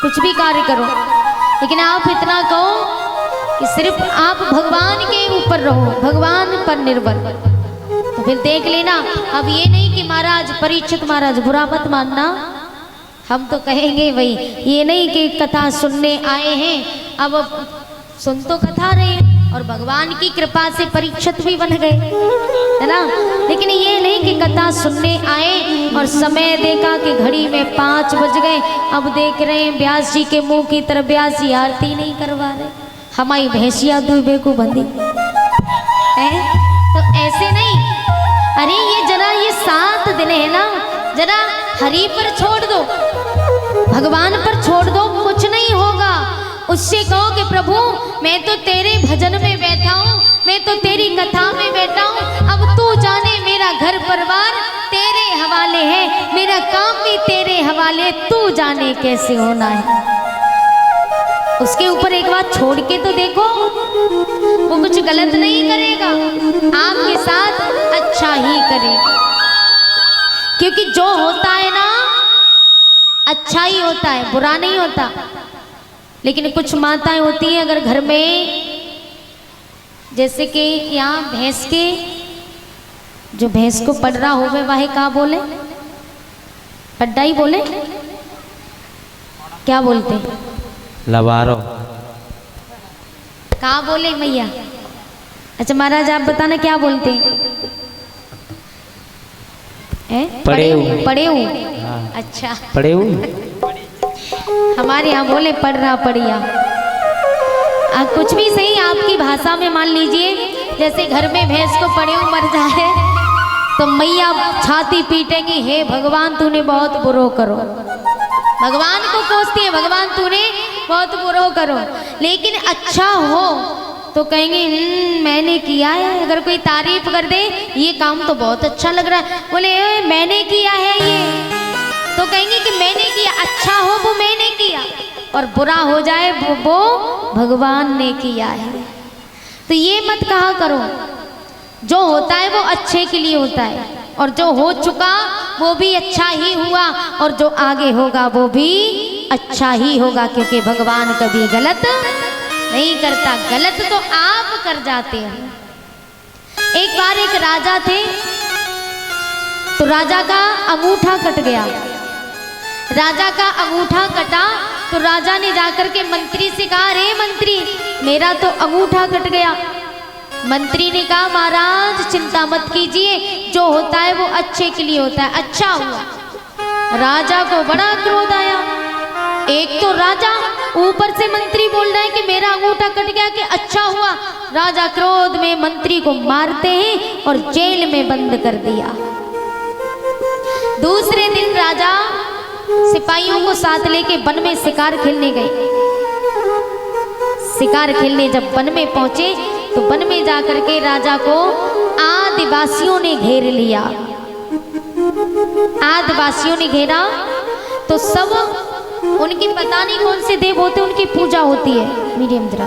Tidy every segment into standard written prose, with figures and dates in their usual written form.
कुछ भी कार्य करो, लेकिन आप इतना कहो कि सिर्फ आप भगवान के ऊपर रहो, भगवान पर निर्भर। तो फिर देख लेना। अब ये नहीं कि महाराज परीक्षित महाराज बुरा मत मानना, हम तो कहेंगे भाई, ये नहीं कि कथा सुनने आए हैं, अब सुन तो कथा रहे हैं और भगवान की कृपा से परीक्षित भी बन गए, है ना। लेकिन ये नहीं कि कथा सुनने आए और समय देखा कि घड़ी में 5 बज गए, अब देख रहे हैं व्यास जी के मुंह की तरफ व्यास जी आरती नहीं करवा रहे, हमारी भैंसिया दुबे को बंदी है। तो ऐसे नहीं, अरे ये जरा ये 7 दिन है ना, जरा हरि पर छोड़ दो, भगवान पर छोड़ दो, कुछ नहीं होगा। उससे कहो कि प्रभु मैं तो तेरे भजन में बैठा हूँ, मैं तो तेरी कथा में बैठा हूँ, अब तू जाने मेरा घर परिवार तेरे हवाले है, मेरा काम भी तेरे हवाले, तू जाने कैसे होना है। उसके ऊपर एक बात छोड़ के तो देखो, वो कुछ गलत नहीं करेगा, आपके साथ अच्छा ही करेगा। क्योंकि जो होता है ना अच्छा ही होता है, बुरा नहीं होता। लेकिन कुछ माताएं होती हैं, अगर घर में जैसे कि यहाँ भैंस के, जो भैंस को पड़रा होवे वाहे का बोले, पड्डा ही बोले, क्या बोलते हैं, लबारो का बोले मैया। अच्छा महाराज आप बताना क्या बोलते हैं? पड़ेऊ। हाँ। अच्छा पड़ेऊ, हमारे यहाँ बोले पड़रा पड़िया। कुछ भी सही, आपकी भाषा में मान लीजिए, जैसे घर में भैंस को पड़ेऊ मर जाए तो मैया छाती पीटेंगी, हे भगवान तूने बहुत बुरो करो, भगवान को कोसती है, भगवान तूने बहुत बुरो करो। लेकिन अच्छा हो तो कहेंगे मैंने किया है। अगर कोई तारीफ कर दे, ये काम तो बहुत अच्छा लग रहा है, बोले मैंने किया है ये, तो कहेंगे कि मैंने किया। अच्छा हो वो मैंने किया, और बुरा हो जाए वो भगवान ने किया है। तो ये मत कहा करो, जो होता है वो अच्छे के लिए होता है, और जो हो चुका वो भी अच्छा ही हुआ, और जो आगे होगा वो भी अच्छा ही होगा, क्योंकि भगवान कभी गलत नहीं करता। गलत तो आप कर जाते हो। एक बार एक राजा थे, तो राजा का अंगूठा कट गया। राजा का अंगूठा कटा तो राजा ने जाकर के मंत्री से कहा, अरे मंत्री मेरा तो अंगूठा कट गया। मंत्री ने कहा, महाराज चिंता मत कीजिए, जो होता है वो अच्छे के लिए होता है, अच्छा हुआ। राजा को बड़ा क्रोध आया। एक तो राजा, ऊपर से मंत्री बोल रहे हैं कि मेरा अंगूठा कट गया कि अच्छा हुआ। राजा क्रोध में मंत्री को मारते हैं और जेल में बंद कर दिया। दूसरे दिन राजा सिपाहियों को साथ लेके वन में शिकार खेलने गए। शिकार खेलने जब वन में पहुंचे तो वन में जाकर के राजा को आदिवासियों ने घेर लिया। आदिवासियों ने घेरा तो सब उनकी पता नहीं कौन से देव होते, उनकी पूजा होती है। मीडियम जरा।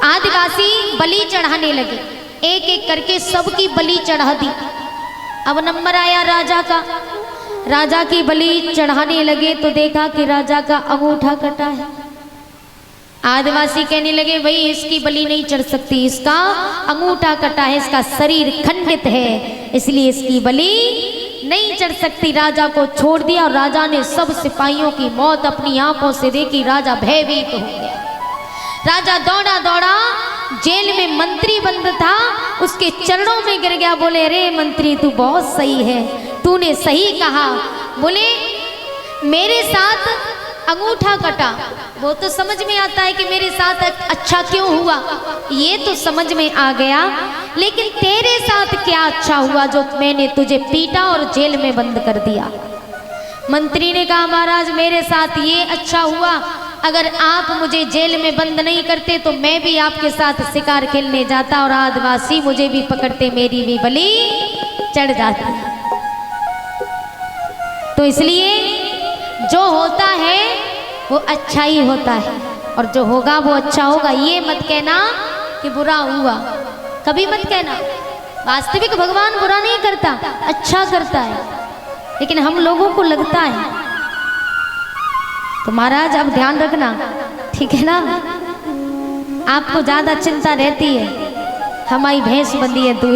आदिवासी बलि चढ़ाने लगे, एक एक करके सबकी बलि चढ़ा दी। अब नंबर आया राजा का, राजा की बलि चढ़ाने लगे तो देखा कि राजा का अंगूठा कटा है। आदिवासी कहने लगे, भाई इसकी बलि नहीं चढ़ सकती, इसका अंगूठा कटा है, इसका शरीर खंडित है, इसलिए इसकी बलि नहीं चढ़ सकती। राजा को छोड़ दिया और राजा ने सब सिपाहियों की मौत अपनी आंखों से देखी। राजा भयभीत हो गया। राजा दौड़ा दौड़ा, जेल में मंत्री बंद था, उसके चरणों में गिर गया। बोले, अरे मंत्री तू बहुत सही है, तूने सही कहा। बोले मेरे साथ अंगूठा कटा, वो तो समझ में आता है कि मेरे साथ अच्छा क्यों हुआ, ये तो समझ में आ गया, लेकिन तेरे साथ क्या अच्छा हुआ जो मैंने तुझे पीटा और जेल में बंद कर दिया। मंत्री ने कहा, महाराज मेरे साथ ये अच्छा हुआ, अगर आप मुझे जेल में बंद नहीं करते तो मैं भी आपके साथ शिकार खेलने जाता और आदिवासी मुझे भी पकड़ते, मेरी भी बलि चढ़ जाती। तो इसलिए जो होता है वो अच्छा ही होता है, और जो होगा वो अच्छा होगा। ये मत कहना कि बुरा हुआ, कभी मत कहना। वास्तविक भगवान बुरा नहीं करता, अच्छा करता है, लेकिन हम लोगों को लगता है तो महाराज अब ध्यान रखना, ठीक है ना, आपको ज्यादा चिंता रहती है, हमारी भैंस बंदी है तू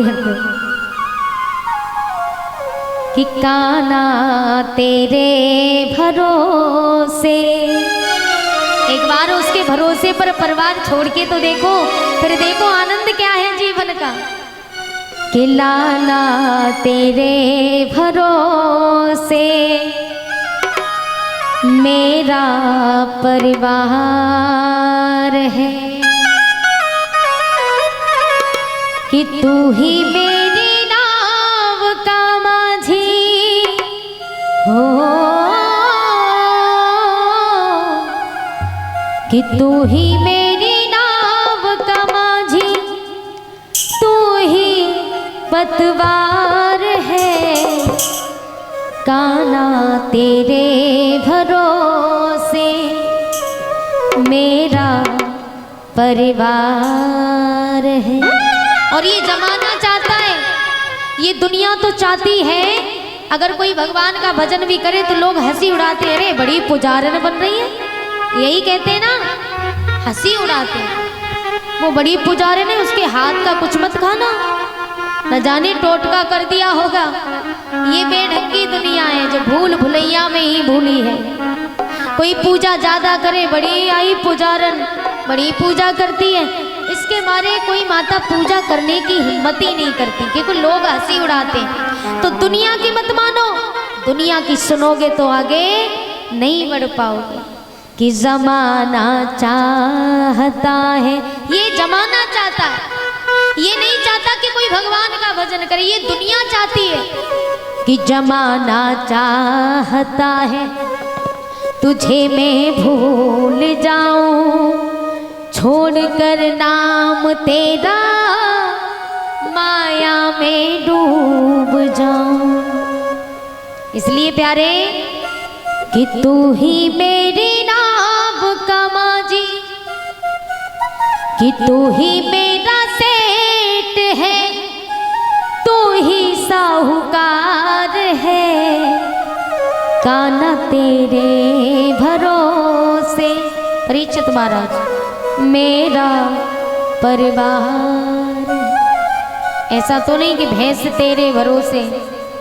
कि काना तेरे भरोसे। एक बार उसके भरोसे पर परिवार छोड़ के तो देखो, फिर देखो आनंद क्या है जीवन का। कि लाला तेरे भरोसे मेरा परिवार है, कि तू ही मेरी नाव का माझी हो, कि तू ही मेरी नाव का माझी, तू ही पतवार है, काना तेरे भरोसे मेरा परिवार है। और ये जमाना चाहता है, ये दुनिया तो चाहती है, अगर कोई भगवान का भजन भी करे तो लोग हंसी उड़ाते हैं, अरे बड़ी पुजारन बन रही है, यही कहते हैं ना, हंसी उड़ाते हैं, वो बड़ी पुजारन है, उसके हाथ का कुछ मत खाना, न जाने टोटका कर दिया होगा। ये बेढंग की दुनिया है जो भूल भुलैया में ही भूली है। कोई पूजा ज्यादा करे, बड़ी आई पुजारन, बड़ी पूजा करती है, इसके मारे कोई माता पूजा करने की हिम्मत ही नहीं करती, क्योंकि लोग हंसी उड़ाते हैं। तो दुनिया की मत मानो, दुनिया की सुनोगे तो आगे नहीं बढ़ पाओगे। कि जमाना चाहता है, ये जमाना चाहता है, ये नहीं चाहता कि कोई भगवान का भजन करे, ये दुनिया चाहती है। कि जमाना चाहता है तुझे मैं भूल जाऊं, छोड़कर नाम तेरा माया में डूब जाऊं। इसलिए प्यारे कि तू ही मेरी नाव का माझी, कि तू ही मेरा सेठ है, तू ही साहूकार है, काना तेरे भरोसे परीक्षित महाराज मेरा परिवार। ऐसा तो नहीं कि भैंस तेरे भरोसे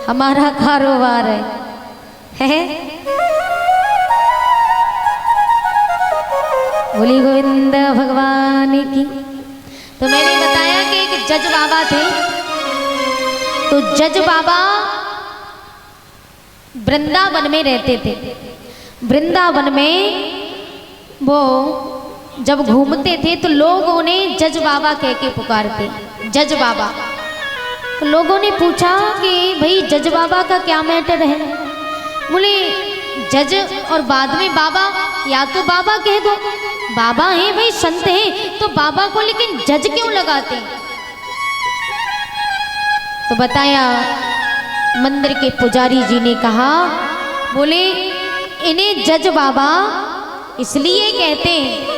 हमारा कारोबार है? बोली गोविंद भगवान की। तो मैंने बताया कि एक जज बाबा थे, तो जज बाबा वृंदावन में रहते थे। वृंदावन में वो जब घूमते थे तो लोग उन्हें जज बाबा कह के पुकारते, जज बाबा। तो लोगों ने पूछा कि भाई जज बाबा का क्या मैटर है? बोले जज और बाद में बाबा, या तो बाबा कह दो, बाबा हैं भाई, संत हैं, तो बाबा को लेकिन जज क्यों लगाते हैं? तो बताया मंदिर के पुजारी जी ने कहा, बोले इन्हें जज बाबा इसलिए कहते हैं,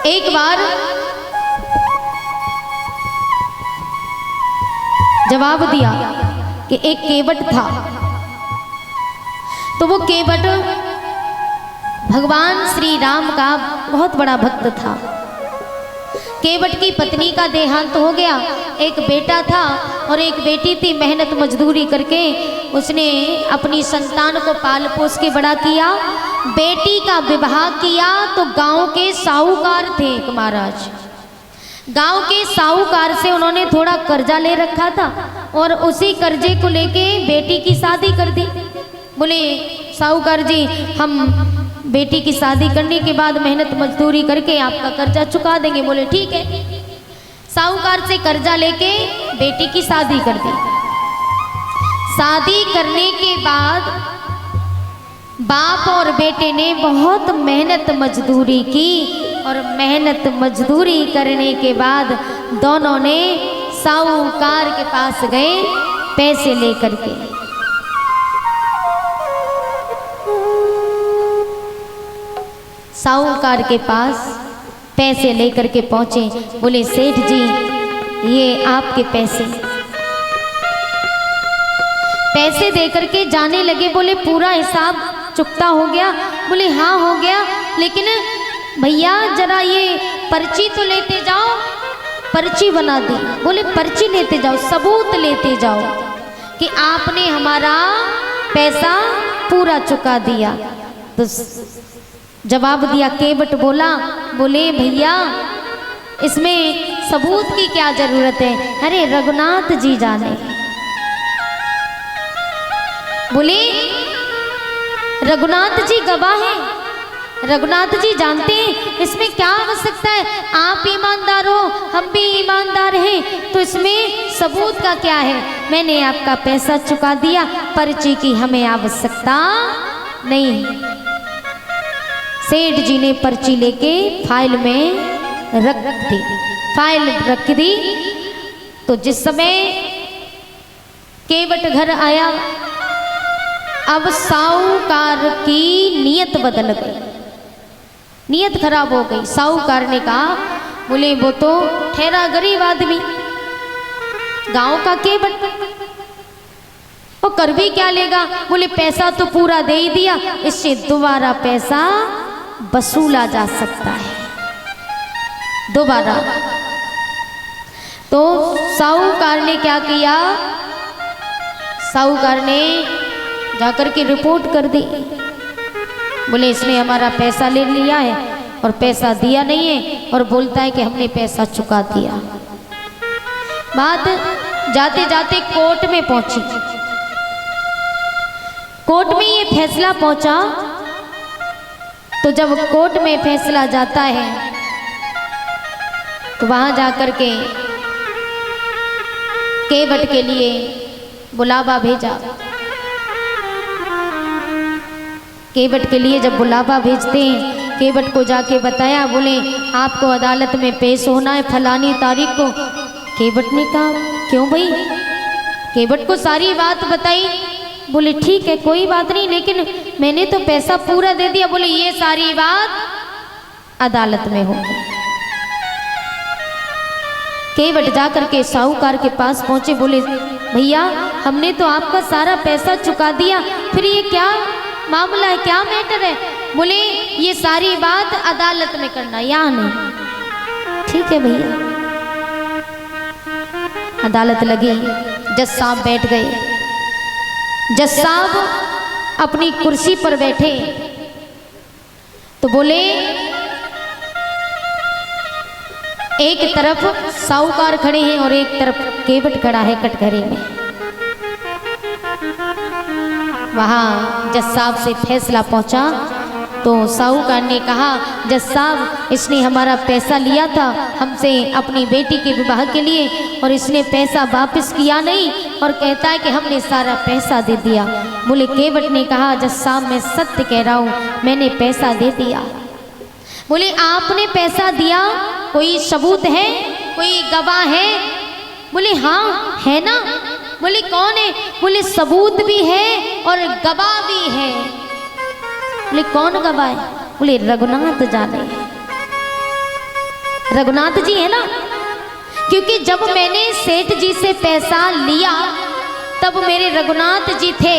एक बार जवाब दिया कि एक केवट था, तो वो केवट भगवान श्री राम का बहुत बड़ा भक्त था। केवट की पत्नी का देहांत हो गया, एक बेटा था और एक बेटी थी। मेहनत मजदूरी करके उसने अपनी संतान को पाल पोस के बड़ा किया। बेटी का विवाह किया तो गांव के साहूकार थे एक महाराज, गांव के साहूकार से उन्होंने थोड़ा कर्जा ले रखा था और उसी कर्जे को लेके बेटी की शादी कर दी। बोले साहूकार जी, हम बेटी की शादी करने के बाद मेहनत मजदूरी करके आपका कर्जा चुका देंगे। बोले ठीक है। साहूकार से कर्जा लेके बेटी की शादी कर दी। शादी करने के बाद बाप और बेटे ने बहुत मेहनत मजदूरी की और मेहनत मजदूरी करने के बाद दोनों ने साहूकार के पास गए पैसे लेकर के। साहूकार के पास पैसे लेकर के पहुंचे। बोले सेठ जी, ये आपके पैसे। पैसे दे करके जाने लगे। बोले पूरा हिसाब चुकता हो गया? बोले हाँ हो गया, लेकिन भैया जरा ये पर्ची तो लेते जाओ। पर्ची बना दी। बोले पर्ची लेते जाओ, सबूत लेते जाओ कि आपने हमारा पैसा पूरा चुका दिया। तो जवाब दिया केवट बोला, बोले भैया इसमें सबूत की क्या जरूरत है, अरे रघुनाथ जी जाने। बोले रघुनाथ जी गवाह हैं, रघुनाथ जी जानते हैं, इसमें क्या आवश्यकता है, आप ईमानदार हो हम भी ईमानदार हैं, तो इसमें सबूत का क्या है, मैंने आपका पैसा चुका दिया, पर्ची की हमें आवश्यकता नहीं। सेठ जी ने पर्ची लेके फाइल में रख दी। फाइल रख दी तो जिस समय केवट घर आया, अब साहूकार की नीयत बदल गई, नीयत खराब हो गई। साहूकार ने कहा, बोले वो तो ठहरा गरीब आदमी, गांव का केवट, वो कर भी क्या लेगा। बोले पैसा तो पूरा दे ही दिया, इससे दोबारा पैसा वसूला जा सकता है दोबारा। तो साहूकार ने क्या किया, साहूकार ने जाकर के रिपोर्ट कर दी। बोले इसने हमारा पैसा ले लिया है और पैसा दिया नहीं है, और बोलता है कि हमने पैसा चुका दिया। बात जाते जाते कोर्ट में पहुंची। कोर्ट में ये फैसला पहुंचा, तो जब कोर्ट में फैसला जाता है तो वहां जाकर के केवट के लिए बुलावा भेजा। केवट के लिए जब बुलावा भेजते हैं, केवट को जाके बताया, बोले आपको अदालत में पेश होना है फलानी तारीख को। केवट ने कहा क्यों भाई, केवट को सारी बात बताई। बोले ठीक है कोई बात नहीं, लेकिन मैंने तो पैसा पूरा दे दिया। बोले ये सारी बात अदालत में होगी। केवट जाकर के साहूकार के पास पहुंचे। बोले भैया हमने तो आपका सारा पैसा चुका दिया, फिर ये क्या मामला है, क्या मैटर है। बोले ये सारी बात अदालत में करना, यहाँ नहीं। ठीक है भैया। अदालत लगी, जज साहब बैठ गए। जज साहब अपनी कुर्सी पर बैठे तो बोले एक तरफ साहूकार खड़े हैं और एक तरफ केवट खड़ा है कटघरे में। वहां जज साहब से फैसला पहुंचा तो साहूकार ने कहा, जज साहब इसने हमारा पैसा लिया था हमसे अपनी बेटी के विवाह के लिए, और इसने पैसा वापस किया नहीं और कहता है कि हमने सारा पैसा दे दिया। बोले केवट ने कहा, जज साहब मैं सत्य कह रहा हूँ, मैंने पैसा दे दिया। बोले आपने पैसा दिया, कोई सबूत है, कोई गवाह है। बोले हाँ है ना। बोले कौन है। बोले सबूत भी है और गवाह भी है। बोले कौन गवाह है। बोले रघुनाथ जाने, रघुनाथ जी है ना, क्योंकि जब मैंने सेठ जी से पैसा लिया तब मेरे रघुनाथ जी थे,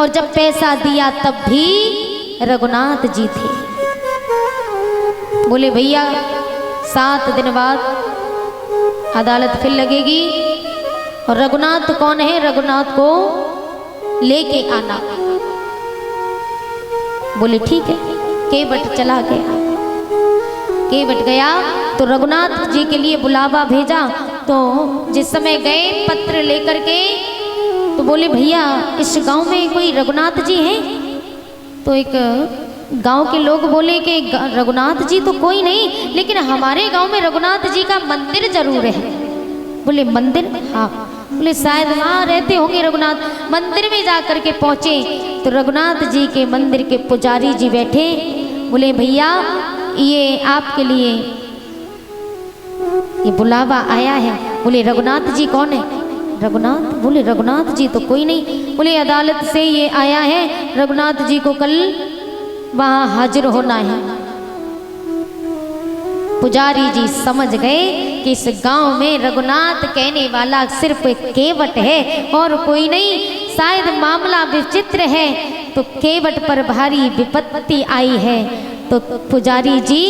और जब पैसा दिया तब भी रघुनाथ जी थे। बोले भैया 7 दिन बाद अदालत फिर लगेगी, और रघुनाथ कौन है, रघुनाथ को लेके आना। बोले ठीक है। केवट चला गया। केवट गया तो रघुनाथ जी के लिए बुलावा भेजा। तो जिस समय गए पत्र लेकर के, तो बोले भैया इस गांव में कोई रघुनाथ जी हैं। तो एक गांव के लोग बोले कि रघुनाथ जी तो कोई नहीं, लेकिन हमारे गांव में रघुनाथ जी का मंदिर जरूर है। बोले मंदिर, हाँ। बोले शायद वहाँ रहते होंगे रघुनाथ। मंदिर में जाकर के पहुँचे तो रघुनाथ जी के मंदिर के पुजारी जी बैठे। बोले भैया ये आपके लिए ये बुलावा आया है। बोले रघुनाथ जी कौन है। रघुनाथ। बोले रघुनाथ जी तो कोई नहीं। बोले अदालत से ये आया है, रघुनाथ जी को कल वहाँ हाजिर होना है। पुजारी जी समझ गए कि इस गांव में रघुनाथ कहने वाला सिर्फ केवट है और कोई नहीं। शायद मामला विचित्र है, तो केवट पर भारी विपत्ति आई है। तो पुजारी जी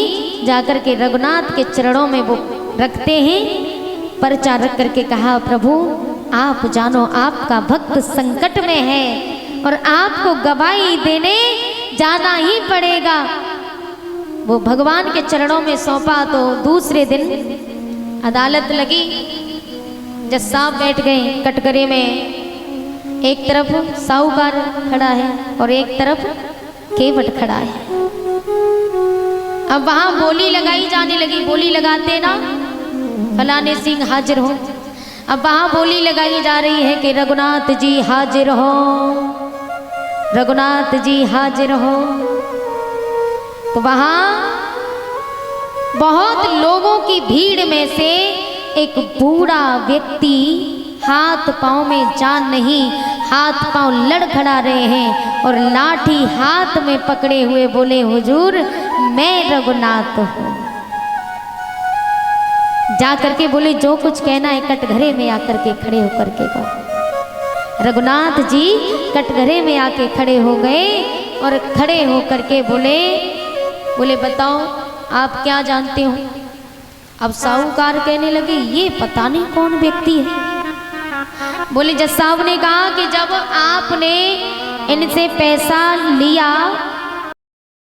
जाकर के रघुनाथ के चरणों में वो रखते हैं, पर्चा रख करके कहा, प्रभु आप जानो आपका भक्त संकट में है और आपको गवाही देने जाना ही पड़ेगा। वो भगवान के चरणों में सौंपा। तो दूसरे दिन अदालत लगी, जज साहब बैठ गए कटघरे में। एक तरफ साहूकार खड़ा है और एक तरफ केवट खड़ा है। अब वहां बोली लगाई जाने लगी। बोली लगाते ना, फलाने सिंह हाजिर हो। अब वहां बोली लगाई जा रही है कि रघुनाथ जी हाजिर हो, रघुनाथ जी हाजिर हो। तो वहां बहुत लोगों की भीड़ में से एक बूढ़ा व्यक्ति, हाथ पांव में जान नहीं, हाथ पांव लड़खड़ा रहे हैं और लाठी हाथ में पकड़े हुए बोले, हुजूर मैं रघुनाथ हूं। जाकर के बोले, जो कुछ कहना है कटघरे में आकर के खड़े होकर के कहो। रघुनाथ जी कटघरे में आके खड़े हो गए और खड़े होकर के बोले बताओ आप क्या जानते हो। अब साहूकार कहने लगे, ये पता नहीं कौन व्यक्ति है। बोले, जज साहब ने कहा कि जब आपने इनसे पैसा लिया